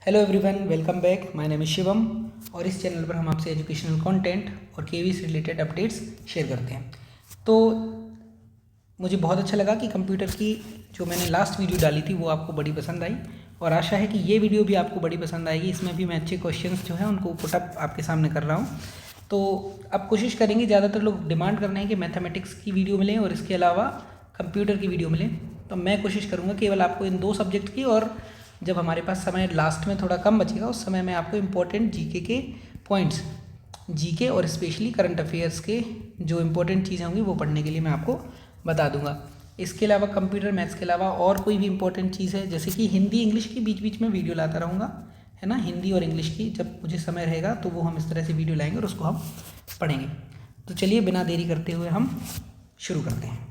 Hello everyone, welcome back. My name is Shivam और इस channel पर हम आपसे एजुकेशनल कंटेंट और केवी से रिलेटेड अपडेट्स शेयर करते हैं। तो मुझे बहुत अच्छा लगा कि कंप्यूटर की जो मैंने लास्ट वीडियो डाली थी वो आपको बड़ी पसंद आई और आशा है कि ये वीडियो भी आपको बड़ी पसंद आएगी। इसमें भी मैं अच्छे क्वेश्चंस जो हैं उनको पुटअप आपके सामने कर रहा हूँ। तो अब कोशिश करेंगे, ज़्यादातर लोग डिमांड कर रहे हैं कि मैथमेटिक्स की वीडियो मिले और इसके अलावा कंप्यूटर की वीडियो मिले, तो मैं कोशिश करूँगा केवल आपको इन दो सब्जेक्ट की, और जब हमारे पास समय लास्ट में थोड़ा कम बचेगा उस समय मैं आपको इम्पोर्टेंट जीके के पॉइंट्स, जीके और स्पेशली करंट अफेयर्स के जो इम्पोर्टेंट चीज़ें होंगी वो पढ़ने के लिए मैं आपको बता दूंगा। इसके अलावा कंप्यूटर मैथ्स के अलावा और कोई भी इंपॉर्टेंट चीज़ है, जैसे कि हिंदी इंग्लिश की बीच बीच में वीडियो लाता रहूँगा, है ना। हिंदी और इंग्लिश की जब मुझे समय रहेगा तो वो हम इस तरह से वीडियो लाएंगे और उसको हम पढ़ेंगे। तो चलिए बिना देरी करते हुए हम शुरू करते हैं।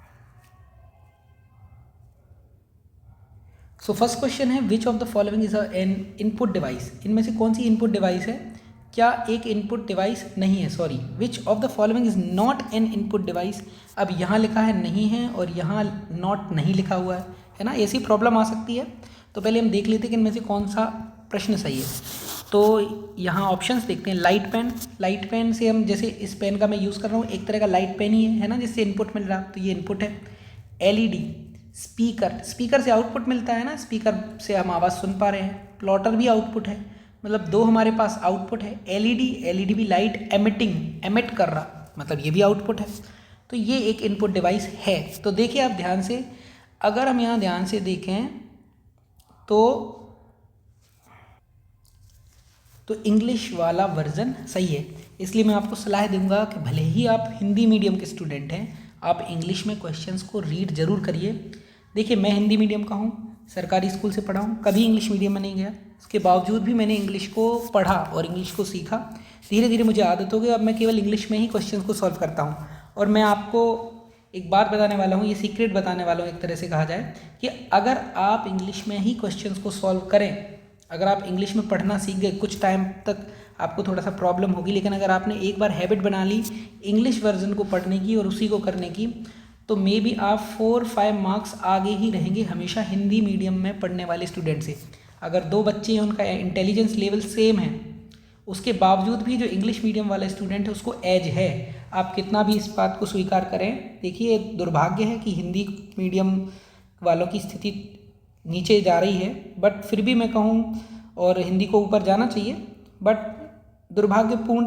सो फर्स्ट क्वेश्चन है, which of the following is an input device. इनमें से कौन सी इनपुट डिवाइस है? क्या एक इनपुट डिवाइस नहीं है? Sorry, which of the following is not an input device. अब यहाँ लिखा है नहीं है और यहाँ नॉट नहीं लिखा हुआ है ना। ऐसी प्रॉब्लम आ सकती है। तो पहले हम देख लेते हैं कि इनमें से कौन सा प्रश्न सही है। तो यहाँ ऑप्शंस देखते हैं। लाइट पेन, लाइट पेन से हम, जैसे इस पेन का मैं यूज़ कर रहा हूँ, एक तरह का लाइट पेन ही है ना, जिससे इनपुट मिल रहा, तो ये इनपुट है। एलईडी, स्पीकर, स्पीकर से आउटपुट मिलता है ना, स्पीकर से हम आवाज़ सुन पा रहे हैं। प्लॉटर भी आउटपुट है, मतलब दो हमारे पास आउटपुट है। एलईडी, एलईडी भी लाइट एमिट कर रहा, मतलब ये भी आउटपुट है। तो ये एक इनपुट डिवाइस है। तो देखिए आप ध्यान से, अगर हम यहाँ ध्यान से देखें तो इंग्लिश वाला वर्जन सही है। इसलिए मैं आपको सलाह दूंगा कि भले ही आप हिंदी मीडियम के स्टूडेंट हैं, आप इंग्लिश में क्वेश्चंस को रीड ज़रूर करिए। देखिए, मैं हिंदी मीडियम का हूँ, सरकारी स्कूल से पढ़ा हूँ, कभी इंग्लिश मीडियम में नहीं गया। इसके बावजूद भी मैंने इंग्लिश को पढ़ा और इंग्लिश को सीखा। धीरे धीरे मुझे आदत हो गई, अब मैं केवल इंग्लिश में ही क्वेश्चन को सॉल्व करता हूँ। और मैं आपको एक बात बताने वाला हूँ, ये सीक्रेट बताने वाला हूँ एक तरह से कहा जाए, कि अगर आप इंग्लिश में ही क्वेश्चन को सॉल्व करें, अगर आप इंग्लिश में पढ़ना सीख गए, कुछ टाइम तक आपको थोड़ा सा प्रॉब्लम होगी, लेकिन अगर आपने एक बार हैबिट बना ली इंग्लिश वर्जन को पढ़ने की और उसी को करने की, तो मे बी आप 4-5 मार्क्स आगे ही रहेंगे हमेशा हिंदी मीडियम में पढ़ने वाले स्टूडेंट से। अगर दो बच्चे हैं, उनका इंटेलिजेंस लेवल सेम है, उसके बावजूद भी जो इंग्लिश मीडियम वाला स्टूडेंट है उसको एज है। आप कितना भी इस बात को स्वीकार करें, देखिए दुर्भाग्य है कि हिंदी मीडियम वालों की स्थिति नीचे जा रही है, बट फिर भी मैं कहूँ, और हिंदी को ऊपर जाना चाहिए, बट दुर्भाग्यपूर्ण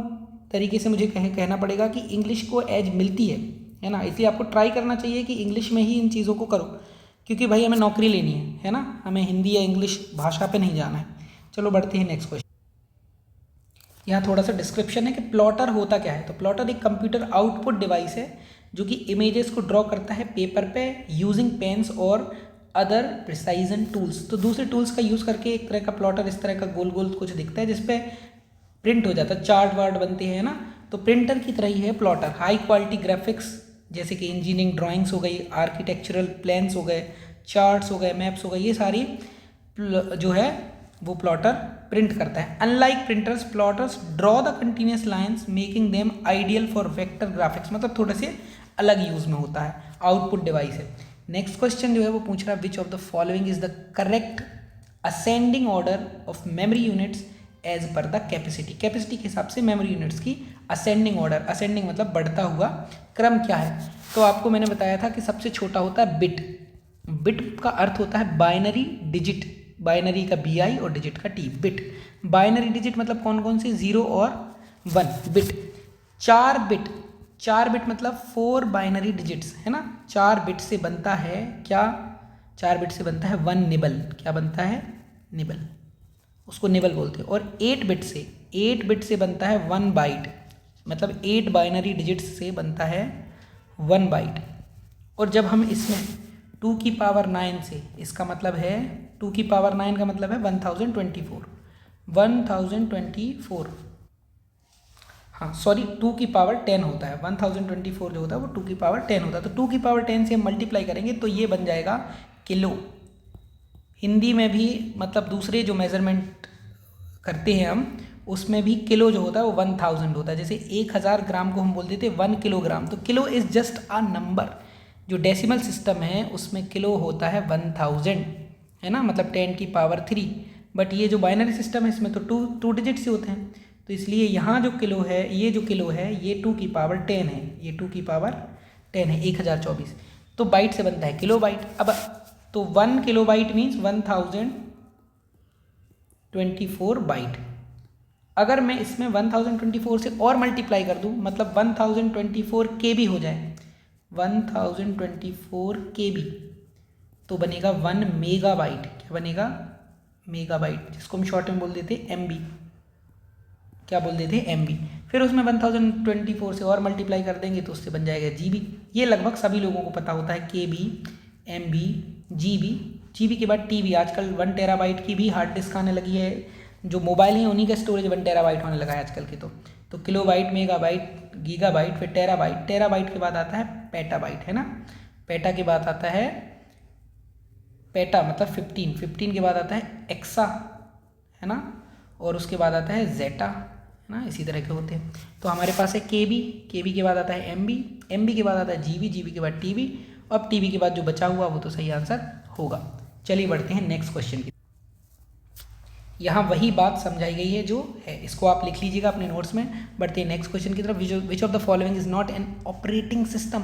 तरीके से मुझे कहना पड़ेगा कि इंग्लिश को एज मिलती है ना। इसलिए आपको ट्राई करना चाहिए कि इंग्लिश में ही इन चीज़ों को करो, क्योंकि भाई हमें नौकरी लेनी है ना, हमें हिंदी या इंग्लिश भाषा पे नहीं जाना है। चलो बढ़ते हैं नेक्स्ट क्वेश्चन। यहाँ थोड़ा सा डिस्क्रिप्शन है कि प्लॉटर होता क्या है। तो प्लॉटर एक कंप्यूटर आउटपुट डिवाइस है जो कि इमेजेस को ड्रॉ करता है पेपर पे यूजिंग पेन्स और अदर प्रिसाइजन टूल्स। तो दूसरे टूल्स का यूज़ करके एक तरह का प्लॉटर इस तरह का गोल गोल कुछ दिखता है जिसपे प्रिंट हो जाता है, चार्ट वार्ट बनते हैं ना। तो प्रिंटर की तरह ही है प्लॉटर। हाई क्वालिटी ग्राफिक्स जैसे कि इंजीनियरिंग ड्राइंग्स हो गई, आर्किटेक्चरल प्लान्स हो गए, चार्ट्स हो गए, मैप्स हो गए, ये सारी जो है वो प्लॉटर प्रिंट करता है। Unlike printers, plotters draw the continuous lines making them ideal for vector graphics, मतलब थोड़े से अलग यूज में होता है, आउटपुट डिवाइस है। नेक्स्ट क्वेश्चन जो है वो पूछ रहा है, which of the following is the correct ascending order of memory units as per the capacity. Capacity के हिसाब से मेमोरी यूनिट्स की असेंडिंग ऑर्डर, असेंडिंग मतलब बढ़ता हुआ क्रम क्या है। तो आपको मैंने बताया था कि सबसे छोटा होता है बिट। बिट का अर्थ होता है बाइनरी डिजिट, बाइनरी का BI और डिजिट का T, बिट। बाइनरी डिजिट मतलब कौन कौन से, 0 और 1 बिट। 4 बिट, 4 बिट मतलब 4 बाइनरी डिजिट्स, है ना। 4 बिट से बनता है क्या, 4 बिट से बनता है 1 निबल। क्या बनता है? निबल, उसको निबल बोलते हैं। और 8 बिट से, 8 बिट से बनता है 1 बाइट, मतलब 8 बाइनरी डिजिट्स से बनता है 1 बाइट। और जब हम इसमें 2 की पावर 9 से, इसका मतलब है 2 की पावर 9 का मतलब है 1024, 1024, हाँ सॉरी 2 की पावर 10 होता है, 1024 जो होता है वो 2 की पावर 10 होता है। तो 2 की पावर 10 से हम मल्टीप्लाई करेंगे तो ये बन जाएगा किलो। हिंदी में भी मतलब दूसरे जो मेज़रमेंट करते हैं हम, उसमें भी किलो जो होता है वो 1000 होता है। जैसे 1000 ग्राम को हम बोल देते हैं 1 किलोग्राम, तो kilo is just a number. जो डेसिमल सिस्टम है उसमें किलो होता है 1000, है ना, मतलब 10 की पावर 3, बट ये जो बाइनरी सिस्टम है इसमें तो टू डिजिट से होते हैं, तो इसलिए यहाँ जो किलो है, ये जो किलो है ये 2 की पावर 10 है, ये 2 की पावर 10 है, 1024। तो बाइट से बनता है किलो बाइट। अब तो 1 किलो बाइट मीन्स 1024 बाइट। अगर मैं इसमें 1024 से और मल्टीप्लाई कर दूं, मतलब 1024 KB हो जाए, 1024 KB, तो बनेगा 1 मेगाबाइट। क्या बनेगा? मेगाबाइट, जिसको हम शॉर्ट में बोल देते हैं MB। क्या बोल देते हैं? MB। फिर उसमें 1024 से और मल्टीप्लाई कर देंगे तो उससे बन जाएगा GB। ये लगभग सभी लोगों को पता होता है, KB, MB, GB के बाद TB। आजकल 1 टेराबाइट की भी हार्ड डिस्क आने लगी है, जो मोबाइल हैं उन्हीं का स्टोरेज 1 टेराबाइट होने लगा है आजकल के। तो किलोबाइट, मेगाबाइट, गीगाबाइट, फिर टेराबाइट। टेराबाइट के बाद आता है पेटाबाइट, है ना। पेटा के बाद आता है पेटा मतलब 15 के बाद आता है एक्सा, है ना, और उसके बाद आता है जेटा, है ना, इसी तरह के होते हैं। तो हमारे पास है केबी के बाद आता है MB के बाद आता है GB के बाद TB, अब TB के बाद जो बचा हुआ वो तो सही आंसर होगा। चलिए बढ़ते हैं नेक्स्ट क्वेश्चन की। यहाँ वही बात समझाई गई है जो है, इसको आप लिख लीजिएगा अपने नोट्स में। बढ़ते हैं नेक्स्ट क्वेश्चन की तरफ। Which of the following is not an operating system?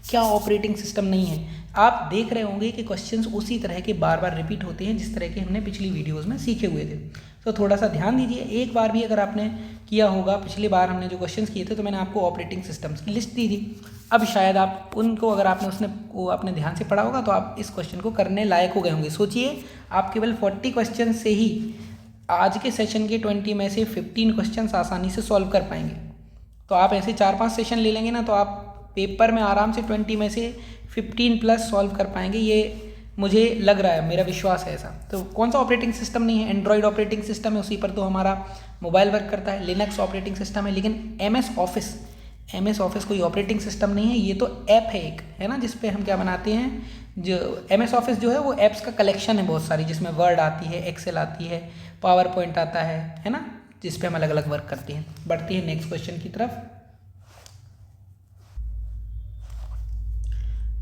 क्या ऑपरेटिंग सिस्टम नहीं है? आप देख रहे होंगे कि क्वेश्चंस उसी तरह के बार बार रिपीट होते हैं जिस तरह के हमने पिछली वीडियोस में सीखे हुए थे। तो थोड़ा सा ध्यान दीजिए, एक बार भी अगर आपने किया होगा, पिछली बार हमने जो क्वेश्चंस किए थे तो मैंने आपको ऑपरेटिंग सिस्टम्स की लिस्ट दी थी। अब शायद आप उनको, अगर आपने आपने ध्यान से पढ़ा होगा तो आप इस क्वेश्चन को करने लायक हो गए होंगे। सोचिए, आप केवल 40 क्वेश्चन से ही आज के सेशन के 20 में से 15 क्वेश्चंस आसानी से सॉल्व कर पाएंगे। तो आप ऐसे 4-5 सेशन ले लेंगे ना, तो आप पेपर में आराम से 20 में से 15 प्लस सॉल्व कर पाएंगे। ये मुझे लग रहा है, मेरा विश्वास है ऐसा। तो कौन सा ऑपरेटिंग सिस्टम नहीं है? एंड्रॉयड ऑपरेटिंग सिस्टम है, उसी पर तो हमारा मोबाइल वर्क करता है। लिनक्स ऑपरेटिंग सिस्टम है, लेकिन MS ऑफिस कोई ऑपरेटिंग सिस्टम नहीं है, ये तो ऐप है एक, है ना, जिस पे हम क्या बनाते हैं। जो MS ऑफिस जो है वो ऐप्स का कलेक्शन है बहुत सारी, जिसमें वर्ड आती है, एक्सेल आती है, पावर पॉइंट आता है ना, जिस पे हम अलग अलग वर्क करते हैं। बढ़ते हैं नेक्स्ट क्वेश्चन की तरफ।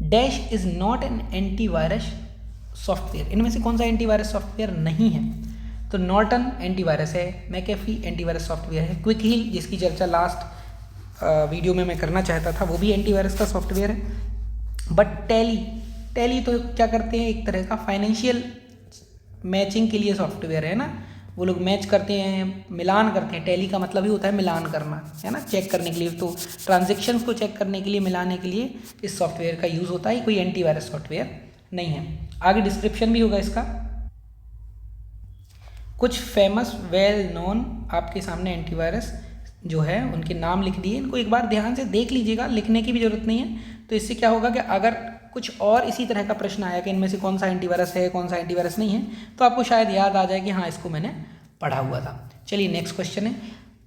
Dash is not an antivirus software. इनमें से कौन सा एंटीवायरस सॉफ्टवेयर नहीं है? तो नॉर्टन एंटीवायरस है, मैकेफी एंटीवायरस सॉफ्टवेयर है, क्विक हील जिसकी चर्चा लास्ट वीडियो में मैं करना चाहता था वो भी एंटीवायरस का सॉफ्टवेयर है। बट टैली तो क्या करते हैं, एक तरह का फाइनेंशियल मैचिंग के लिए सॉफ्टवेयर है ना, वो लोग मैच करते हैं, मिलान करते हैं। टैली का मतलब ही होता है मिलान करना, है ना, चेक करने के लिए। तो ट्रांजेक्शन्स को चेक करने के लिए, मिलाने के लिए इस सॉफ्टवेयर का यूज़ होता है। कोई एंटीवायरस सॉफ्टवेयर नहीं है। आगे डिस्क्रिप्शन भी होगा इसका। कुछ फेमस वेल नोन आपके सामने एंटीवायरस जो है उनके नाम लिख दिए, इनको एक बार ध्यान से देख लीजिएगा, लिखने की भी जरूरत नहीं है। तो इससे क्या होगा कि अगर कुछ और इसी तरह का प्रश्न आया कि इनमें से कौन सा एंटीवायरस है, कौन सा एंटीवायरस नहीं है, तो आपको शायद याद आ जाए कि हाँ, इसको मैंने पढ़ा हुआ था। चलिए नेक्स्ट क्वेश्चन है,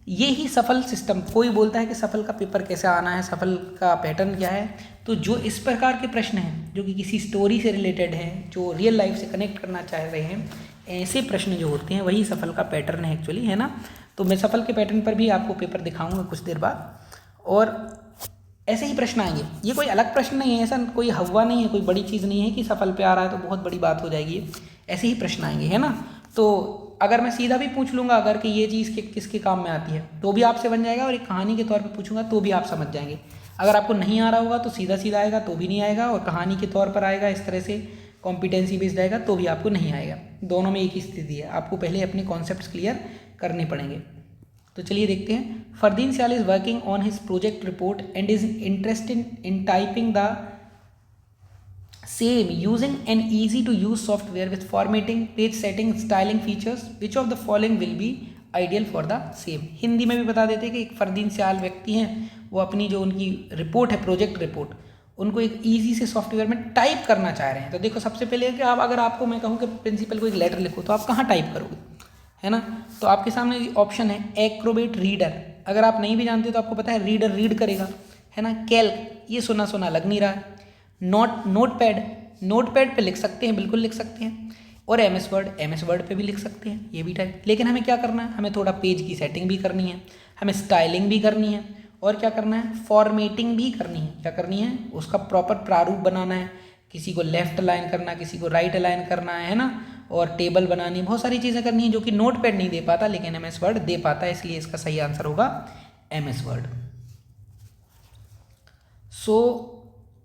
ये ही सफल सिस्टम। कोई बोलता है कि सफल का पेपर कैसे आना है, सफल का पैटर्न क्या है? तो जो इस प्रकार के प्रश्न हैं जो कि किसी स्टोरी से रिलेटेड हैं, जो रियल लाइफ से कनेक्ट करना चाह रहे हैं, ऐसे प्रश्न जो होते हैं वही सफल का पैटर्न है एक्चुअली, है ना। तो मैं सफल के पैटर्न पर भी आपको पेपर दिखाऊंगा कुछ देर बाद, और ऐसे ही प्रश्न आएंगे। ये कोई अलग प्रश्न नहीं है, ऐसा कोई हवा नहीं है, कोई बड़ी चीज़ नहीं है कि सफल पे आ रहा है तो बहुत बड़ी बात हो जाएगी। ऐसे ही प्रश्न आएंगे, है ना। तो अगर मैं सीधा भी पूछ लूँगा अगर कि ये चीज़ किसके काम में आती है, तो भी आपसे बन जाएगा, और एक कहानी के तौर पर पूछूंगा तो भी आप समझ जाएंगे। अगर आपको नहीं आ रहा होगा तो सीधा सीधा आएगा तो भी नहीं आएगा, और कहानी के तौर पर आएगा, इस तरह से कॉम्पिटेंसी बेस्ड आएगा तो भी आपको नहीं आएगा। दोनों में एक ही स्थिति है, आपको पहले अपने कॉन्सेप्ट्स क्लियर करने पड़ेंगे। तो चलिए देखते हैं। Fardeen Sial is working on his project report and is interested in typing the same using an easy to use software with formatting, page setting, styling features. Which of the following will be ideal for the same. Hindi में भी बता देते हैं कि एक फरदीन सियाल व्यक्ति हैं, वो अपनी जो उनकी रिपोर्ट है, प्रोजेक्ट रिपोर्ट, उनको एक ईजी से सॉफ्टवेयर में टाइप करना चाह रहे हैं। तो देखो, सबसे पहले कि आप, अगर आपको मैं कहूँ कि प्रिंसिपल को एक लेटर लिखो, तो आप कहाँ टाइप करोगे, है ना। तो आपके सामने ऑप्शन है एक्रोबेट रीडर। अगर आप नहीं भी जानते तो आपको पता है रीडर रीड करेगा, है ना। कैल्क, ये सुना सुना लग नहीं रहा है। नोटपैड पे लिख सकते हैं, बिल्कुल लिख सकते हैं। और MS वर्ड पे भी लिख सकते हैं, ये भी टाइप। लेकिन हमें क्या करना है, हमें थोड़ा पेज की सेटिंग भी करनी है, हमें स्टाइलिंग भी करनी है, और क्या करना है, फॉर्मेटिंग भी करनी है। क्या करनी है, उसका प्रॉपर प्रारूप बनाना है। किसी को लेफ्ट अलाइन करना, किसी को राइट अलाइन करना है ना, और टेबल बनानी, बहुत सारी चीज़ें करनी है जो कि नोटपैड नहीं दे पाता लेकिन MS वर्ड दे पाता है, इसलिए इसका सही आंसर होगा MS Word. So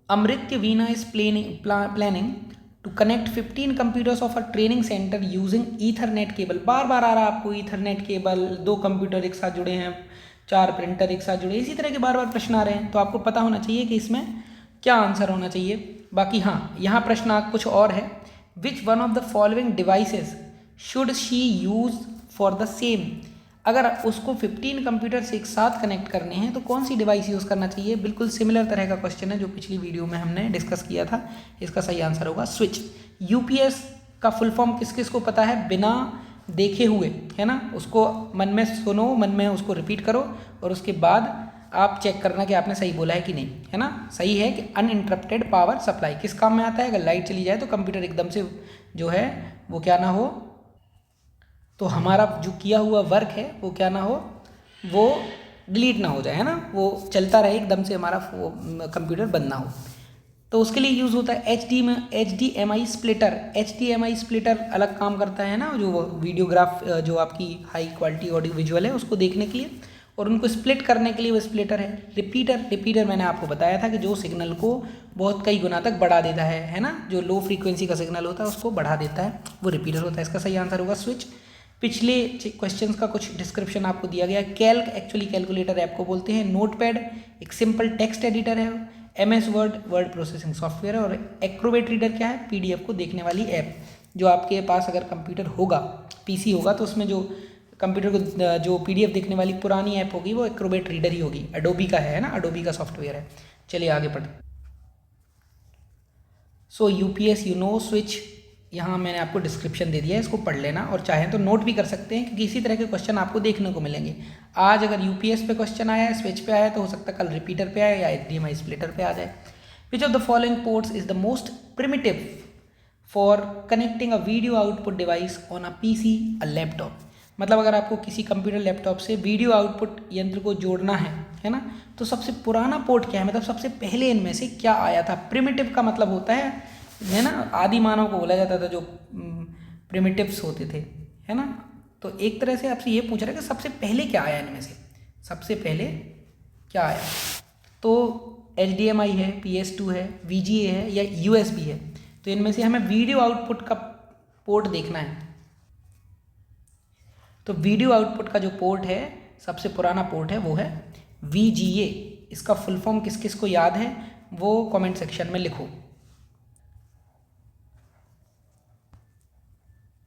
Amritya Veena is planning to connect 15 computers of a training centre using Ethernet cable. बार बार आ रहा है आपको ईथरनेट केबल, 2 कंप्यूटर एक साथ जुड़े हैं, 4 प्रिंटर एक साथ जुड़े, इसी तरह के बार बार प्रश्न आ रहे हैं, तो आपको पता होना चाहिए कि इसमें क्या आंसर होना चाहिए। बाकी हाँ, यहाँ प्रश्न कुछ और है, which one of the following devices should she use for the same. अगर उसको 15 कंप्यूटर्स एक साथ कनेक्ट करने हैं तो कौन सी डिवाइस यूज़ करना चाहिए। बिल्कुल सिमिलर तरह का क्वेश्चन है जो पिछली वीडियो में हमने डिस्कस किया था, इसका सही आंसर होगा स्विच। यूपीएस का फुल फॉर्म किस किस को पता है, बिना देखे हुए, है ना, उसको मन में सुनो, मन में उसको रिपीट करो और उसके बाद आप चेक करना कि आपने सही बोला है कि नहीं, है ना। सही है कि अनइंटरप्टेड पावर सप्लाई किस काम में आता है, अगर लाइट चली जाए तो कंप्यूटर एकदम से जो है वो क्या ना हो, तो हमारा जो किया हुआ वर्क है वो क्या ना हो, वो डिलीट ना हो जाए, है ना, वो चलता रहे एकदम से, हमारा कंप्यूटर बंद ना हो। तो उसके लिए यूज़ होता है HDMI स्प्लिटर। HDMI स्प्लिटर अलग काम करता है ना, जो वीडियोग्राफ जो आपकी हाई क्वालिटी ऑडियो विजुअल है उसको देखने के लिए, और उनको स्प्लिट करने के लिए वो स्प्लिटर है। रिपीटर मैंने आपको बताया था कि जो सिग्नल को बहुत कई गुना तक बढ़ा देता है ना, जो लो फ्रीक्वेंसी का सिग्नल होता है उसको बढ़ा देता है, वो रिपीटर होता है। इसका सही आंसर होगा स्विच। पिछले क्वेश्चंस का कुछ डिस्क्रिप्शन आपको दिया गया है। कैल्क एक्चुअली कैलकुलेटर ऐप को बोलते हैं। नोटपैड एक सिंपल टेक्स्ट एडिटर है। MS वर्ड प्रोसेसिंग सॉफ्टवेयर है। और एक्रोबेट रीडर क्या है, PDF को देखने वाली ऐप। जो आपके पास अगर कंप्यूटर होगा, PC होगा, तो उसमें जो कंप्यूटर को जो PDF देखने वाली पुरानी ऐप होगी वो एक्रोबेट रीडर ही होगी, एडोबी का है ना, एडोबी का सॉफ्टवेयर है। चलिए आगे बढ़ते। सो UPS स्विच, यहाँ मैंने आपको डिस्क्रिप्शन दे दिया है, इसको पढ़ लेना और चाहें तो नोट भी कर सकते हैं क्योंकि इसी तरह के क्वेश्चन आपको देखने को मिलेंगे। आज अगर UPS पे क्वेश्चन आया है, स्विच पे आया है, तो हो सकता है कल रिपीटर पे आए या HDMI स्प्लिटर पे आ जाए। विच of the following ports is the most primitive for connecting a video output device on a PC, a laptop. मतलब अगर आपको किसी कंप्यूटर लैपटॉप से वीडियो आउटपुट यंत्र को जोड़ना है ना, तो सबसे पुराना पोर्ट क्या है, मतलब सबसे पहले इनमें से क्या आया था। प्रिमिटिव का मतलब होता है ना, आदि मानव को बोला जाता था, जो प्रिमिटिव्स होते थे, है ना। तो एक तरह से आपसे ये पूछ रहा है कि सबसे पहले क्या आया इनमें से, सबसे पहले क्या आया। तो HDMI है, PS2 है, VGA है या USB है। तो इनमें से हमें वीडियो आउटपुट का पोर्ट देखना है। तो वीडियो आउटपुट का जो पोर्ट है, सबसे पुराना पोर्ट है, वो है VGA। इसका फुल फॉर्म किस किस को याद है वो कमेंट सेक्शन में लिखो।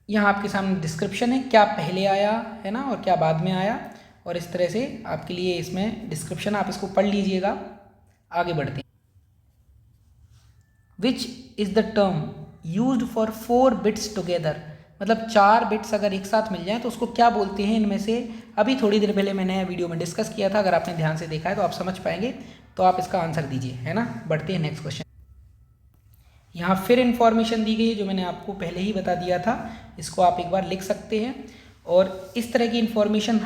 यहाँ आपके सामने डिस्क्रिप्शन है, क्या पहले आया है ना और क्या बाद में आया, और इस तरह से आपके लिए इसमें डिस्क्रिप्शन, आप इसको पढ़ लीजिएगा। आगे बढ़ते हैं। Which is the term used for 4 bits together. मतलब 4 बिट्स अगर एक साथ मिल जाए तो उसको क्या बोलते हैं इनमें से। अभी थोड़ी देर पहले मैंने वीडियो में डिस्कस किया था, अगर आपने ध्यान से देखा है तो आप समझ पाएंगे। तो आप इसका आंसर दीजिए, है ना। बढ़ते हैं नेक्स्ट क्वेश्चन। यहाँ फिर इन्फॉर्मेशन दी गई है जो मैंने आपको पहले ही बता दिया था, इसको आप एक बार लिख सकते हैं। और इस तरह की इन्फॉर्मेशन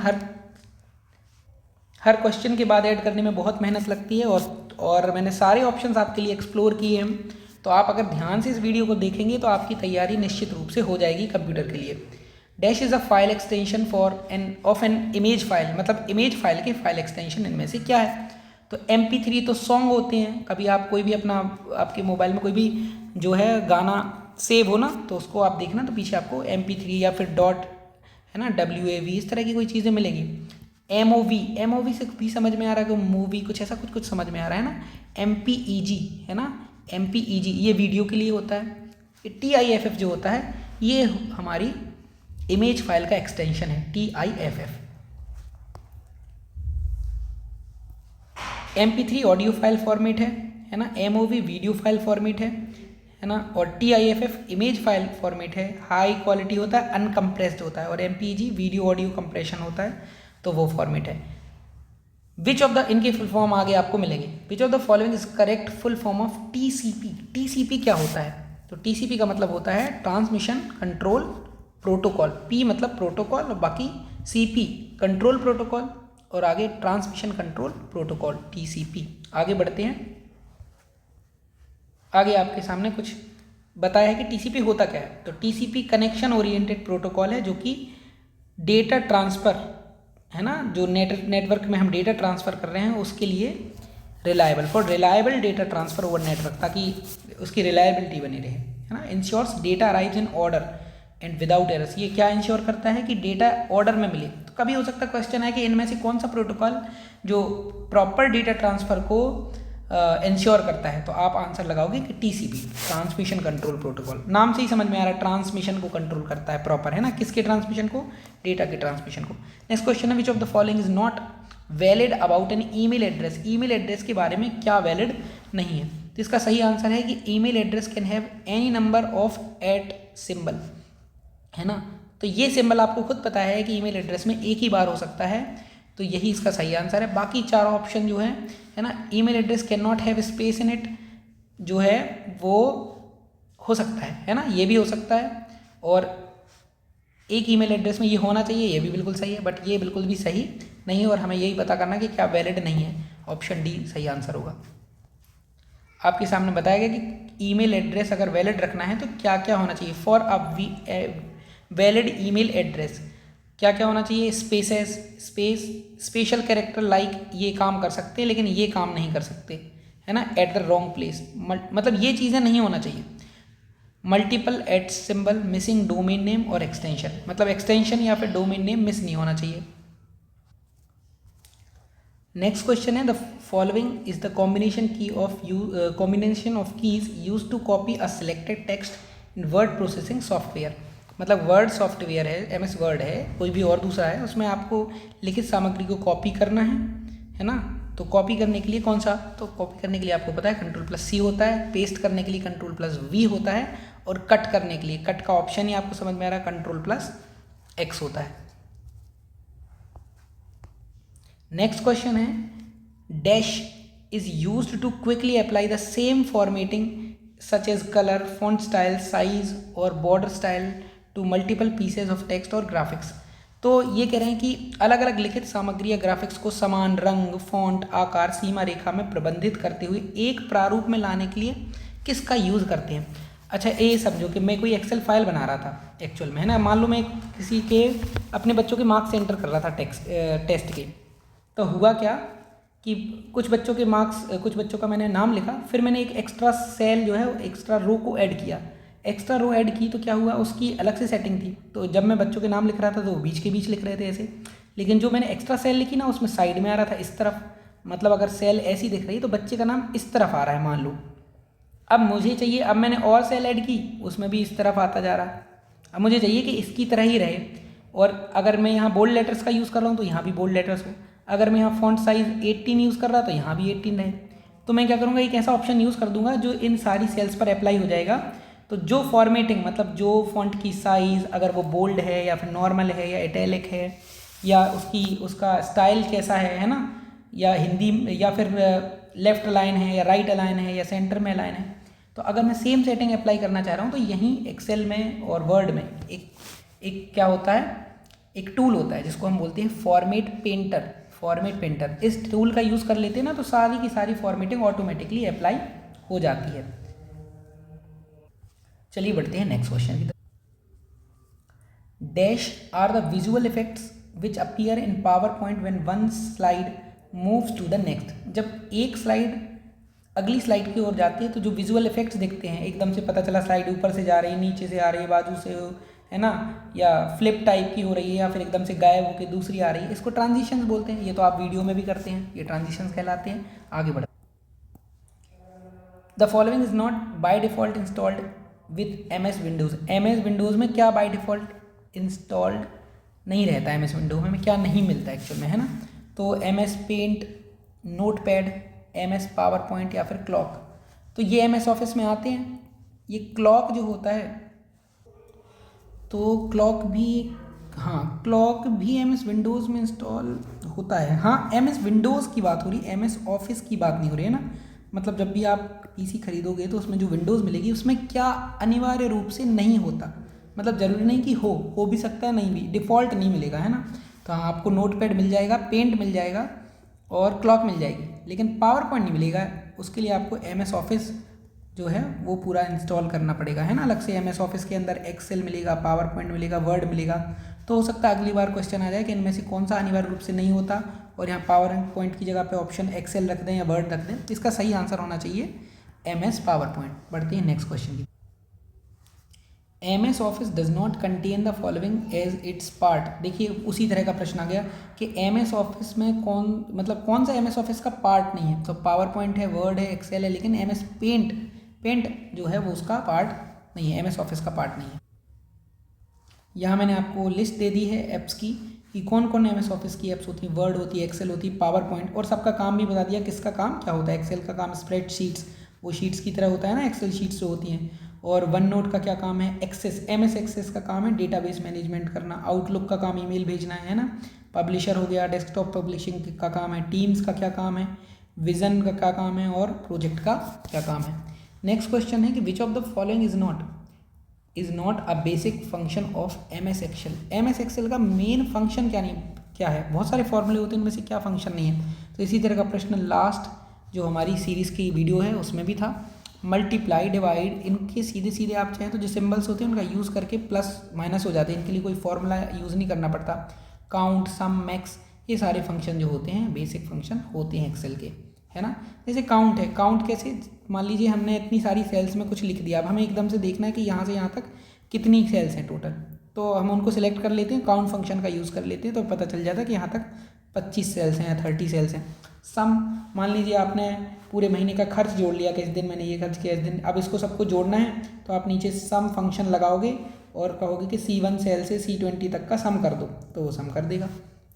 हर क्वेश्चन के बाद ऐड करने में बहुत मेहनत लगती है, और मैंने सारे ऑप्शंस आपके लिए एक्सप्लोर किए हैं। तो आप अगर ध्यान से इस वीडियो को देखेंगे तो आपकी तैयारी निश्चित रूप से हो जाएगी कंप्यूटर के लिए। Dash is a file extension of an image file. मतलब इमेज फाइल के फाइल एक्सटेंशन इनमें से क्या है। तो MP3 तो सॉन्ग होते हैं। कभी आप कोई भी अपना आपके मोबाइल में कोई भी जो है गाना सेव हो ना, तो उसको आप देखना, तो पीछे आपको MP3 या फिर डॉट, है ना, WAV, इस तरह की कोई चीज़ें मिलेंगी। MOV से भी समझ में आ रहा है कि मूवी, कुछ ऐसा कुछ समझ में आ रहा है ना। MPEG है ना, MPEG ये वीडियो के लिए होता है। TIFF जो होता है ये हमारी इमेज फाइल का एक्सटेंशन है, TIFF। MP3 audio file format है ना। MOV वीडियो फाइल फॉर्मेट है ना। और TIFF इमेज फाइल फॉर्मेट है, हाई क्वालिटी होता है, अनकम्प्रेस्ड होता है। और MPEG वीडियो ऑडियो कंप्रेशन होता है, तो वो फॉर्मेट है। विच ऑफ द, इनके फुल फॉर्म आगे आपको मिलेंगे। विच of the following is correct full form of TCP। TCP क्या होता है, तो TCP का मतलब होता है ट्रांसमिशन कंट्रोल प्रोटोकॉल। P मतलब प्रोटोकॉल और बाकी CP कंट्रोल प्रोटोकॉल, और आगे ट्रांसमिशन कंट्रोल प्रोटोकॉल, TCP। आगे बढ़ते हैं। आगे आपके सामने कुछ बताया है कि टीसीपी होता क्या है। तो टीसीपी कनेक्शन ओरिएंटेड प्रोटोकॉल है जो कि डेटा ट्रांसफ़र है ना, जो नेटवर्क में हम डेटा ट्रांसफ़र कर रहे हैं उसके लिए reliable, for reliable data transfer over network, ताकि उसकी रिलायबिलिटी बनी रहे, है ना। Ensures data arrives in order and without errors, ये क्या इंश्योर करता है कि डेटा ऑर्डर में मिले। तो कभी हो सकता है क्वेश्चन है कि इनमें से कौन सा प्रोटोकॉल जो प्रॉपर डेटा ट्रांसफ़र को इंश्योर करता है, तो आप आंसर लगाओगे कि टीसीपी, ट्रांसमिशन कंट्रोल प्रोटोकॉल। नाम से ही समझ में आ रहा है, ट्रांसमिशन को कंट्रोल करता है प्रॉपर, है ना। किसके ट्रांसमिशन को? डेटा के ट्रांसमिशन को। नेक्स्ट क्वेश्चन है, which of the following is not valid about an email address, email address के बारे में क्या वैलिड नहीं है। तो इसका सही आंसर है कि email address can have any number of at symbol, है ना। तो ये सिंबल आपको खुद पता है कि ईमेल एड्रेस में एक ही बार हो सकता है, तो यही इसका सही आंसर है। बाकी चारों ऑप्शन जो है ना, email address can not have space in it, जो है वो हो सकता है ना, ये भी हो सकता है। और एक ईमेल एड्रेस में ये होना चाहिए, ये भी बिल्कुल सही है, बट ये बिल्कुल भी सही नहीं है, और हमें यही पता करना कि क्या वैलिड नहीं है। ऑप्शन डी सही आंसर होगा। आपके सामने बताया गया कि ईमेल एड्रेस अगर वैलिड रखना है तो क्या क्या होना चाहिए। For a valid email address क्या क्या होना चाहिए? Spaces, space, special character like, ये काम कर सकते हैं लेकिन ये काम नहीं कर सकते, है ना। एट द रॉन्ग प्लेस, मतलब ये चीज़ें नहीं होना चाहिए। Multiple at symbol, missing domain name और एक्सटेंशन, मतलब एक्सटेंशन या फिर डोमेन नेम मिस नहीं होना चाहिए। नेक्स्ट क्वेश्चन है, the following is the combination key of combination of keys use to copy a selected text in word processing software. मतलब Word software है, एमएस वर्ड है, कोई भी और दूसरा है, उसमें आपको लिखित सामग्री को कॉपी करना है ना। तो कॉपी करने के लिए कौन सा? तो कॉपी करने के लिए आपको पता है Ctrl+C होता है, पेस्ट करने के लिए Ctrl+V होता है, और कट करने के लिए, कट का ऑप्शन ही आपको समझ में आ रहा है, Ctrl+X होता है। नेक्स्ट क्वेश्चन है, dash is used to quickly apply the same formatting such as colour, font style, size और border style to multiple pieces of text और ग्राफिक्स। तो ये कह रहे हैं कि अलग अलग लिखित सामग्री या ग्राफिक्स को समान रंग, फॉन्ट, आकार, सीमा रेखा में प्रबंधित करते हुए एक प्रारूप में लाने के लिए किसका यूज़ करते हैं। अच्छा, ये समझो कि मैं कोई एक्सेल फाइल बना रहा था एक्चुअल में, है ना। मान लो मैं किसी के अपने बच्चों के मार्क्स एंटर कर रहा था टेस्ट के। तो हुआ क्या कि कुछ बच्चों के मार्क्स, कुछ बच्चों का मैंने नाम लिखा, फिर मैंने एक एक्स्ट्रा सेल जो है, एक्स्ट्रा रो को ऐड किया। एक्स्ट्रा रो ऐड की तो क्या हुआ, उसकी अलग से सेटिंग थी। तो जब मैं बच्चों के नाम लिख रहा था तो वो बीच के बीच लिख रहे थे ऐसे, लेकिन जो मैंने एक्स्ट्रा सेल लिखी ना, उसमें साइड में आ रहा था इस तरफ। मतलब अगर सेल ऐसी दिख रही है तो बच्चे का नाम इस तरफ आ रहा है, मान लो। अब मुझे चाहिए, अब मैंने और सेल ऐड की, उसमें भी इस तरफ आता जा रहा है। अब मुझे चाहिए कि इसकी तरह ही रहे, और अगर मैं यहाँ बोल्ड लेटर्स का यूज़ कर रहा हूँ तो यहाँ भी बोल्ड लेटर्स हो। अगर मैं यहाँ फॉन्ट साइज 18 यूज़ कर रहा तो यहाँ भी 18 रहे। तो मैं क्या करूँगा, एक ऐसा ऑप्शन यूज़ कर दूंगा जो इन सारी सेल्स पर अप्लाई हो जाएगा। तो जो फॉर्मेटिंग, मतलब जो फॉन्ट की साइज़, अगर वो बोल्ड है या फिर नॉर्मल है या इटैलिक है, या उसका स्टाइल कैसा है ना, या हिंदी या फिर लेफ्ट अलाइन है या राइट अलाइन है या सेंटर में अलाइन है। तो अगर मैं सेम सेटिंग अप्लाई करना चाह रहा हूँ तो यहीं एक्सेल में और वर्ड में एक क्या होता है, एक टूल होता है जिसको हम बोलते हैं फॉर्मेट पेंटर। फॉर्मेट पेंटर, इस टूल का यूज़ कर लेते हैं ना, तो सारी की सारी फॉर्मेटिंग ऑटोमेटिकली अप्लाई हो जाती है। चलिए बढ़ते हैं नेक्स्ट क्वेश्चन की तरफ। Dash are the visual effects which appear in PowerPoint when one slide moves to the next. जब एक स्लाइड अगली स्लाइड की ओर जाती है तो जो विजुअल इफेक्ट्स दिखते हैं, एकदम से पता चला स्लाइड ऊपर से जा रही है, नीचे से आ रही है, बाजू से, है ना, या फ्लिप टाइप की हो रही है, या फिर एकदम से गायब होकर दूसरी आ रही है, इसको ट्रांजिशंस बोलते हैं। ये तो आप वीडियो में भी करते हैं, ये ट्रांजिशंस कहलाते हैं। आगे बढ़ते, the following is not by default installed with M S Windows. M S Windows में क्या बाय डिफ़ॉल्ट इंस्टॉल्ड नहीं रहता है, एम एस विंडो में क्या नहीं मिलता एक्चुअल में, है ना। तो M S Paint, Notepad, M S PowerPoint या फिर क्लॉक, तो ये एम एस ऑफिस में आते हैं। ये क्लॉक जो होता है, तो क्लॉक भी, हाँ, क्लॉक भी एम एस विंडोज़ में इंस्टॉल होता है। हाँ, एम एस विंडोज़ की बात हो रही है, एम एस ऑफिस की बात नहीं हो रही है ना। मतलब जब भी आप पीसी खरीदोगे तो उसमें जो विंडोज़ मिलेगी उसमें क्या अनिवार्य रूप से नहीं होता, मतलब ज़रूरी नहीं कि हो भी सकता है, नहीं भी, डिफ़ॉल्ट नहीं मिलेगा, है ना। तो हाँ, आपको नोट पैड मिल जाएगा, पेंट मिल जाएगा और क्लॉक मिल जाएगी, लेकिन पावर पॉइंट नहीं मिलेगा। उसके लिए आपको एम एस ऑफिस जो है वो पूरा इंस्टॉल करना पड़ेगा, है ना। अलग से MS ऑफिस के अंदर एक्सेल मिलेगा, पावर पॉइंट मिलेगा, वर्ड मिलेगा। तो हो सकता है अगली बार क्वेश्चन आ जाए कि इनमें से कौन सा अनिवार्य रूप से नहीं होता और यहाँ पावर पॉइंट की जगह पे ऑप्शन एक्सेल रख दें या वर्ड रख दें। इसका सही आंसर होना चाहिए MS पावर पॉइंट। बढ़ते हैं नेक्स्ट क्वेश्चन की। MS Office does not contain the following as its part. देखिए उसी तरह का प्रश्न आ गया कि MS ऑफिस में कौन सा MS ऑफिस का पार्ट नहीं है। तो पावर पॉइंट है, वर्ड है, एक्सेल है, लेकिन MS पेंट जो है वो उसका पार्ट नहीं है, MS ऑफिस का पार्ट नहीं है। यहाँ मैंने आपको लिस्ट दे दी है ऐप्स की कि कौन कौन MS ऑफिस की ऐप्स होती हैं। वर्ड होती है, एक्सेल होती है, पावर पॉइंट, और सबका काम भी बता दिया किसका काम क्या होता है। एक्सेल का काम स्प्रेड शीट्स, वो शीट्स की तरह होता है ना, एक्सेल शीट्स जो होती हैं। और वन नोट का क्या काम है, एक्सेस, MS एक्सेस का काम है डेटाबेस मैनेजमेंट करना। आउटलुक का काम ईमेल भेजना है ना। पब्लिशर हो गया, डेस्कटॉप पब्लिशिंग का काम है। टीम्स का क्या काम है, विजन का क्या काम है, और प्रोजेक्ट का क्या काम है। नेक्स्ट क्वेश्चन है कि which of the following is not a basic function of MS Excel. MS Excel का मेन फंक्शन क्या है। बहुत सारे फॉर्मूले होते हैं, उनमें से क्या फंक्शन नहीं है। तो इसी तरह का प्रश्न लास्ट जो हमारी सीरीज़ की वीडियो है उसमें भी था। मल्टीप्लाई, डिवाइड, इनके सीधे सीधे आप चाहें तो जो सिंबल्स होते हैं उनका यूज़ करके प्लस माइनस हो जाते हैं, इनके लिए कोई फॉर्मूला यूज़ नहीं करना पड़ता। काउंट, सम, मैक्स, ये सारे फंक्शन जो होते हैं बेसिक फंक्शन होते हैं एक्सेल के, है ना। जैसे काउंट है, काउंट कैसे, मान लीजिए हमने इतनी सारी सेल्स में कुछ लिख दिया, अब हमें एकदम से देखना है कि यहाँ से यहाँ तक कितनी सेल्स हैं टोटल, तो हम उनको सिलेक्ट कर लेते हैं, काउंट फंक्शन का यूज़ कर लेते हैं, तो पता चल जाता है कि यहाँ तक 25 सेल्स हैं या 30 सेल्स हैं। सम, मान लीजिए आपने पूरे महीने का खर्च जोड़ लिया कि इस दिन मैंने ये खर्च किया, इस दिन, अब इसको सबको जोड़ना है तो आप नीचे सम फंक्शन लगाओगे और कहोगे कि C1 सेल से C20 तक का सम कर दो, तो वो सम कर देगा,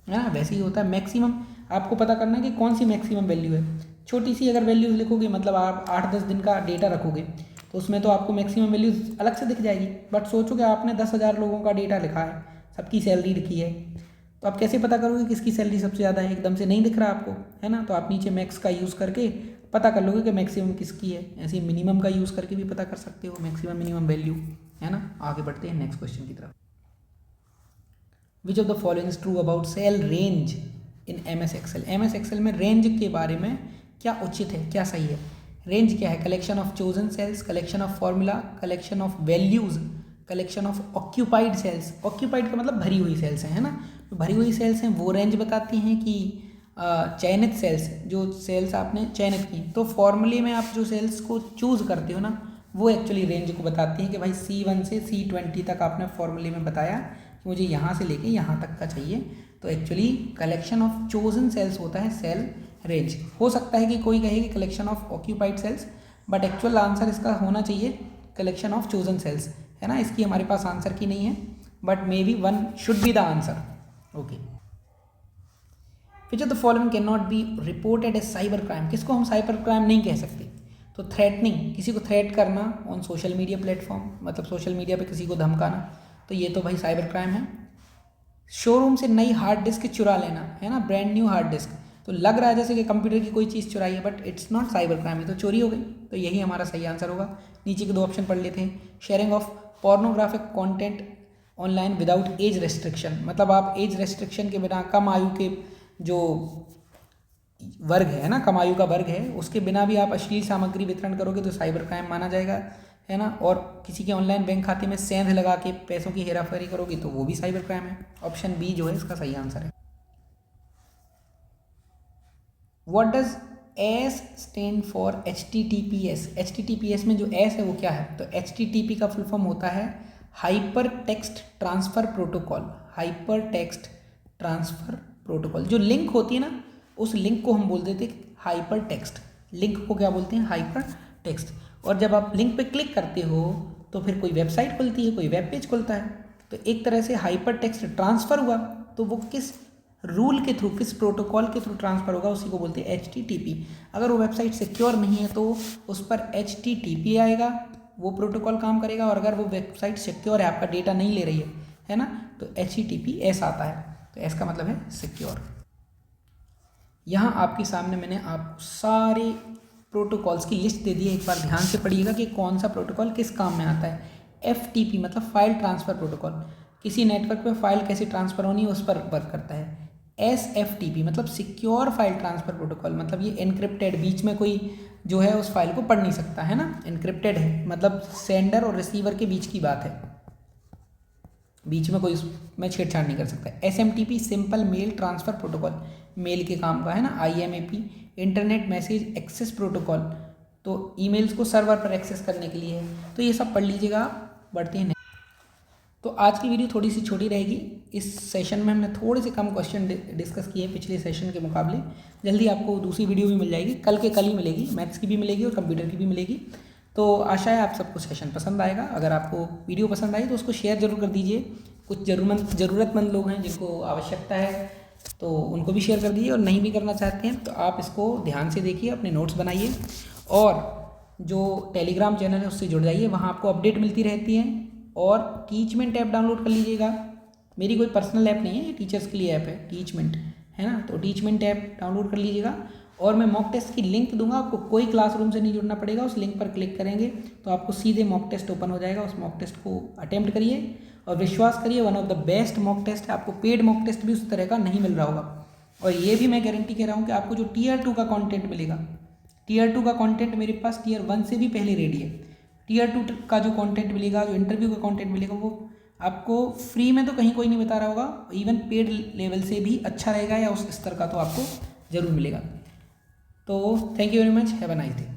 है ना। वैसे ही होता है। मैक्सिमम आपको पता करना है कि कौन सी मैक्सिमम वैल्यू है। छोटी सी अगर वैल्यूज़ लिखोगे, मतलब आप 8-10 दिन का डेटा रखोगे तो उसमें तो आपको मैक्सिमम वैल्यूज़ अलग से दिख जाएगी। बट सोचो कि आपने 10,000 लोगों का डेटा लिखा है, सबकी सैलरी लिखी है, तो आप कैसे पता करोगे किसकी सैलरी सबसे ज़्यादा है। एकदम से नहीं दिख रहा आपको, है ना। तो आप नीचे मैक्स का यूज़ करके पता कर लोगे कि मैक्सिमम किसकी है। ऐसे मिनिमम का यूज़ करके भी पता कर सकते हो, मैक्सिमम मिनिमम वैल्यू, है ना। आगे बढ़ते हैं नेक्स्ट क्वेश्चन की तरफ। Which of the following is true about cell range in MS Excel. MS Excel में रेंज के बारे में क्या उचित है, क्या सही है। रेंज क्या है, collection of chosen cells, collection of formula, collection of values, collection of occupied cells. Occupied का मतलब भरी हुई सेल्स है ना। तो भरी हुई सेल्स हैं वो रेंज बताती हैं कि चयनित सेल्स, जो सेल्स आपने चयनित की, तो फॉर्मूले में आप जो सेल्स को चूज़ करते हो ना, वो एक्चुअली रेंज को बताती हैं कि भाई C1 से C20 तक आपने फॉर्मूले में बताया कि मुझे यहाँ से लेके यहाँ तक का चाहिए, तो actually collection of chosen cells होता है सेल रेंज। हो सकता है कि कोई कहे कि collection of occupied cells, but actual answer इसका होना चाहिए कलेक्शन ऑफ चोजन सेल्स, है ना। इसकी हमारे पास आंसर की नहीं है, but may be one should be the answer. Okay, which of the following can not be reported as cyber crime. किसको हम साइबर क्राइम नहीं कह सकते। तो थ्रेटनिंग, किसी को थ्रेट करना ऑन सोशल मीडिया प्लेटफॉर्म, मतलब सोशल मीडिया पे किसी को धमकाना, तो ये तो भाई साइबर क्राइम है। शोरूम से नई हार्ड डिस्क चुरा लेना, है ना, ब्रांड न्यू हार्ड डिस्क, तो लग रहा है जैसे कि कंप्यूटर की कोई चीज़ चुराई है, but it's not cyber crime, है तो चोरी हो गई, तो यही हमारा सही आंसर होगा। नीचे के दो ऑप्शन पढ़ लेते हैं। Sharing of pornographic content online without age restriction, मतलब आप एज रेस्ट्रिक्शन के बिना, कम आयु के जो वर्ग है ना, कम आयु का वर्ग है, उसके बिना भी आप अश्लील सामग्री वितरण करोगे तो साइबर क्राइम माना जाएगा, है ना। और किसी के ऑनलाइन बैंक खाते में सेंध लगा के पैसों की हेराफेरी करोगे तो वो भी साइबर क्राइम है। ऑप्शन बी जो है इसका सही आंसर है। What does S stand for HTTPS। HTTPS में जो एस है वो क्या है, तो HTTP का फुल फॉर्म होता है hyper text transfer protocol. Hyper text transfer protocol, जो लिंक होती है ना, उस लिंक को हम बोल देते हैं हाइपर टेक्स्ट। लिंक को क्या बोलते हैं, हाइपर टेक्स्ट। और जब आप लिंक पे क्लिक करते हो तो फिर कोई वेबसाइट खुलती है, कोई वेब पेज खुलता है, तो एक तरह से हाइपर टेक्स्ट ट्रांसफ़र हुआ, तो वो किस रूल के थ्रू, किस प्रोटोकॉल के थ्रू ट्रांसफ़र होगा, उसी को बोलते हैं HTTP। अगर वो वेबसाइट सिक्योर नहीं है तो उस पर HTTP आएगा, वो प्रोटोकॉल काम करेगा, और अगर वो वेबसाइट सिक्योर है, आपका डेटा नहीं ले रही है ना, तो HTTPS आता है, तो S का मतलब है सिक्योर। यहाँ आपके सामने मैंने आपको सारे प्रोटोकॉल्स की लिस्ट दे दी है, एक बार ध्यान से पढ़िएगा कि कौन सा प्रोटोकॉल किस काम में आता है। FTP मतलब फाइल ट्रांसफ़र प्रोटोकॉल, किसी नेटवर्क पे फाइल कैसे ट्रांसफ़र होनी है उस पर वर्क करता है। SFTP मतलब सिक्योर फाइल ट्रांसफ़र प्रोटोकॉल, मतलब ये एनक्रिप्टेड, बीच में कोई जो है उस फाइल को पढ़ नहीं सकता है ना, एनक्रिप्टेड है, मतलब सेंडर और रिसीवर के बीच की बात है, बीच में कोई उसमें छेड़छाड़ नहीं कर सकता। SMTP simple mail transfer protocol, mail के काम का है ना। IMAP internet message access protocol, तो ईमेल्स को सर्वर पर एक्सेस करने के लिए है। तो ये सब पढ़ लीजिएगा आप, बढ़ते हैं। तो आज की वीडियो थोड़ी सी छोटी रहेगी। इस सेशन में हमने थोड़े से कम क्वेश्चन डिस्कस किए पिछले सेशन के मुकाबले। जल्दी आपको दूसरी वीडियो भी मिल जाएगी, कल के कल ही मिलेगी, मैथ्स की भी मिलेगी और कंप्यूटर की भी मिलेगी। तो आशा है आप सबको सेशन पसंद आएगा। अगर आपको वीडियो पसंद आई तो उसको शेयर जरूर कर दीजिए। कुछ ज़रूरतमंद लोग हैं जिनको आवश्यकता है तो उनको भी शेयर कर दीजिए, और नहीं भी करना चाहते हैं तो आप इसको ध्यान से देखिए, अपने नोट्स बनाइए, और जो टेलीग्राम चैनल है उससे जुड़ जाइए, वहाँ आपको अपडेट मिलती रहती है। और टीचमेंट ऐप डाउनलोड कर लीजिएगा। मेरी कोई पर्सनल ऐप नहीं है, ये टीचर्स के लिए ऐप है, टीचमेंट है ना, तो टीचमेंट ऐप डाउनलोड कर लीजिएगा। और मैं मॉक टेस्ट की लिंक दूंगा आपको, कोई क्लासरूम से नहीं जुड़ना पड़ेगा, उस लिंक पर क्लिक करेंगे तो आपको सीधे मॉक टेस्ट ओपन हो जाएगा। उस मॉक टेस्ट को अटेम्प्ट करिए और विश्वास करिए, one of the best mock test है। आपको पेड मॉक टेस्ट भी उस तरह का नहीं मिल रहा होगा। और ये भी मैं गारंटी कह रहा हूँ कि आपको जो Tier 2 का कॉन्टेंट मिलेगा, Tier 2 का कॉन्टेंट मेरे पास Tier 1 से भी पहले रेडी है। Tier 2 का जो कंटेंट मिलेगा, जो इंटरव्यू का कंटेंट मिलेगा, वो आपको फ्री में तो कहीं कोई नहीं बता रहा होगा, इवन पेड लेवल से भी अच्छा रहेगा या उस स्तर का तो आपको ज़रूर मिलेगा। तो thank you very much, have a nice day.